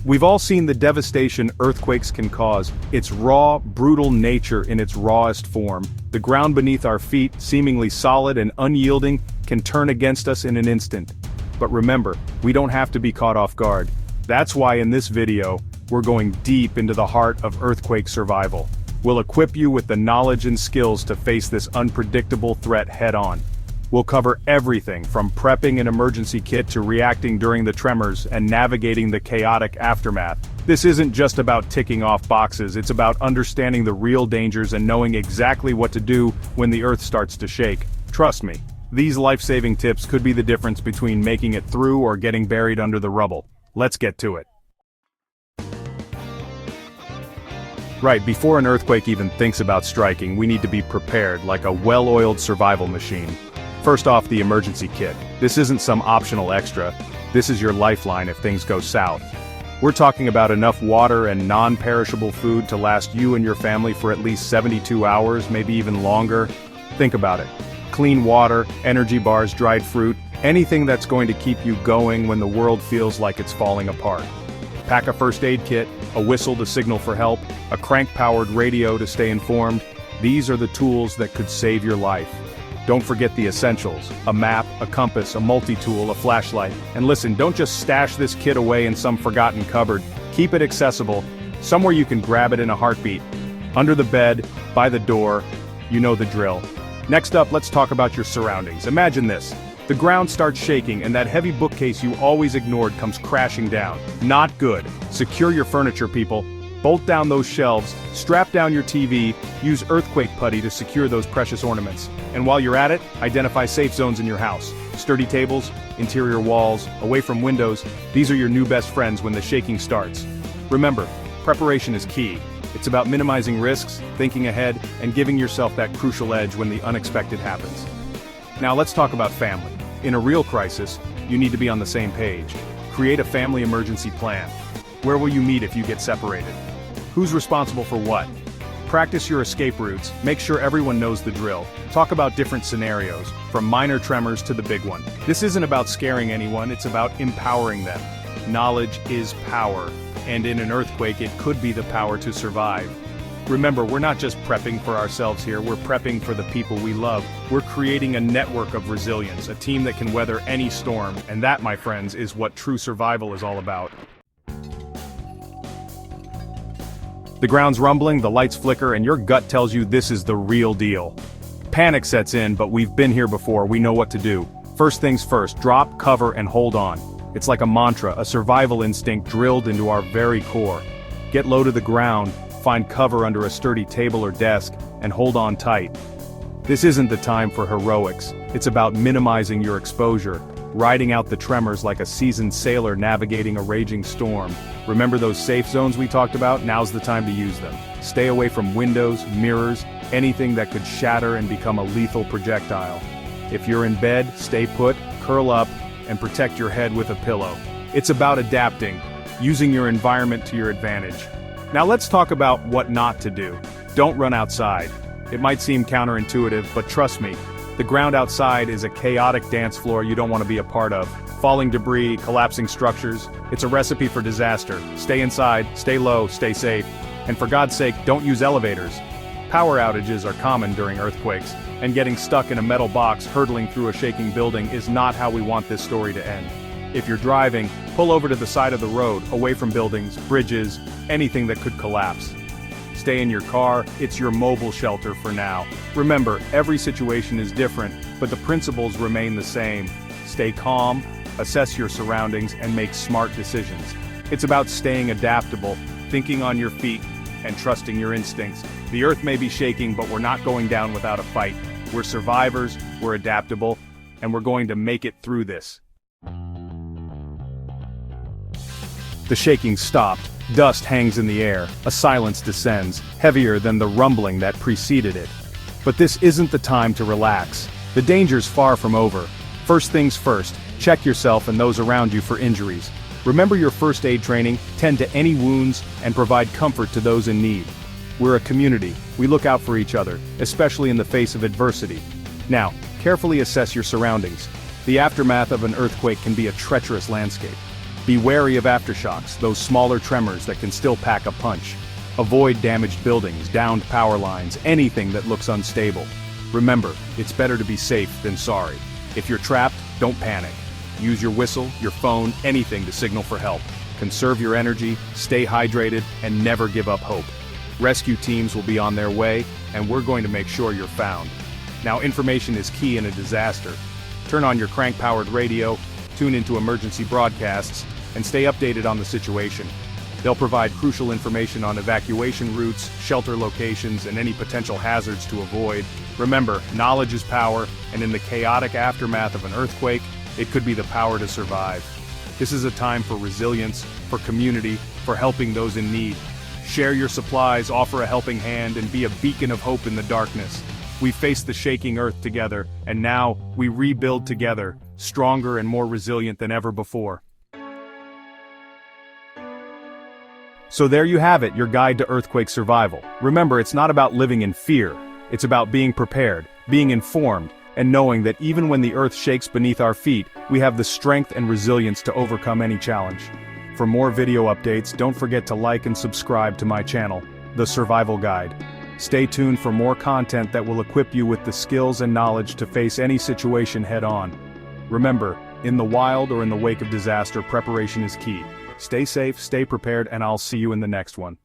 We've all seen the devastation earthquakes can cause, its raw, brutal nature in its rawest form. The ground beneath our feet, seemingly solid and unyielding, can turn against us in an instant. But remember, we don't have to be caught off guard. That's why in this video, we're going deep into the heart of earthquake survival. We'll equip you with the knowledge and skills to face this unpredictable threat head-on. We'll cover everything from prepping an emergency kit to reacting during the tremors and navigating the chaotic aftermath. This isn't just about ticking off boxes, it's about understanding the real dangers and knowing exactly what to do when the earth starts to shake. Trust me, these life-saving tips could be the difference between making it through or getting buried under the rubble. Let's get to it. Right, before an earthquake even thinks about striking, we need to be prepared like a well-oiled survival machine. First off, the emergency kit. This isn't some optional extra. This is your lifeline if things go south. We're talking about enough water and non-perishable food to last you and your family for at least 72 hours, maybe even longer. Think about it. Clean water, energy bars, dried fruit, anything that's going to keep you going when the world feels like it's falling apart. Pack a first aid kit, a whistle to signal for help, a crank-powered radio to stay informed. These are the tools that could save your life. Don't forget the essentials, a map, a compass, a multi-tool, a flashlight. And listen, don't just stash this kit away in some forgotten cupboard. Keep it accessible, somewhere you can grab it in a heartbeat. Under the bed, by the door, you know the drill. Next up, let's talk about your surroundings. Imagine this. The ground starts shaking and that heavy bookcase you always ignored comes crashing down. Not good. Secure your furniture, people. Bolt down those shelves, strap down your TV, use earthquake putty to secure those precious ornaments. And while you're at it, identify safe zones in your house. Sturdy tables, interior walls, away from windows, these are your new best friends when the shaking starts. Remember, preparation is key. It's about minimizing risks, thinking ahead, and giving yourself that crucial edge when the unexpected happens. Now let's talk about family. In a real crisis, you need to be on the same page. Create a family emergency plan. Where will you meet if you get separated? Who's responsible for what? Practice your escape routes, make sure everyone knows the drill. Talk about different scenarios, from minor tremors to the big one. This isn't about scaring anyone, it's about empowering them. Knowledge is power, and in an earthquake it could be the power to survive. Remember, we're not just prepping for ourselves here, we're prepping for the people we love. We're creating a network of resilience, a team that can weather any storm, and that, my friends, is what true survival is all about. The ground's rumbling, the lights flicker, and your gut tells you this is the real deal. Panic sets in, but we've been here before, we know what to do. First things first, drop, cover, and hold on. It's like a mantra, a survival instinct drilled into our very core. Get low to the ground, find cover under a sturdy table or desk, and hold on tight. This isn't the time for heroics, it's about minimizing your exposure, riding out the tremors like a seasoned sailor navigating a raging storm. Remember those safe zones we talked about? Now's the time to use them. Stay away from windows, mirrors, anything that could shatter and become a lethal projectile. If you're in bed, stay put, curl up, and protect your head with a pillow. It's about adapting, using your environment to your advantage. Now let's talk about what not to do. Don't run outside. It might seem counterintuitive, but trust me, the ground outside is a chaotic dance floor you don't want to be a part of. Falling debris, collapsing structures, it's a recipe for disaster. Stay inside, stay low, stay safe. And for God's sake, don't use elevators. Power outages are common during earthquakes, and getting stuck in a metal box hurtling through a shaking building is not how we want this story to end. If you're driving, pull over to the side of the road, away from buildings, bridges, anything that could collapse. Stay in your car, it's your mobile shelter for now. Remember, every situation is different, but the principles remain the same. Stay calm, assess your surroundings, and make smart decisions. It's about staying adaptable, thinking on your feet, and trusting your instincts. The earth may be shaking, but we're not going down without a fight. We're survivors, we're adaptable, and we're going to make it through this. The shaking stopped. Dust hangs in the air, a silence descends, heavier than the rumbling that preceded it. But this isn't the time to relax. The danger's far from over. First things first, check yourself and those around you for injuries. Remember your first aid training, tend to any wounds, and provide comfort to those in need. We're a community, we look out for each other, especially in the face of adversity. Now, carefully assess your surroundings. The aftermath of an earthquake can be a treacherous landscape. Be wary of aftershocks, those smaller tremors that can still pack a punch. Avoid damaged buildings, downed power lines, anything that looks unstable. Remember, it's better to be safe than sorry. If you're trapped, don't panic. Use your whistle, your phone, anything to signal for help. Conserve your energy, stay hydrated, and never give up hope. Rescue teams will be on their way, and we're going to make sure you're found. Now, information is key in a disaster. Turn on your crank-powered radio, tune into emergency broadcasts, and stay updated on the situation. They'll provide crucial information on evacuation routes, shelter locations, and any potential hazards to avoid. Remember, knowledge is power, and in the chaotic aftermath of an earthquake, it could be the power to survive. This is a time for resilience, for community, for helping those in need. Share your supplies, offer a helping hand, and be a beacon of hope in the darkness. We faced the shaking earth together, and now we rebuild together, stronger and more resilient than ever before. So there you have it, your guide to earthquake survival. Remember, it's not about living in fear. It's about being prepared, being informed, and knowing that even when the earth shakes beneath our feet, we have the strength and resilience to overcome any challenge. For more video updates, don't forget to like and subscribe to my channel, The Survival Guide. Stay tuned for more content that will equip you with the skills and knowledge to face any situation head-on. Remember, in the wild or in the wake of disaster, preparation is key. Stay safe, stay prepared, and I'll see you in the next one.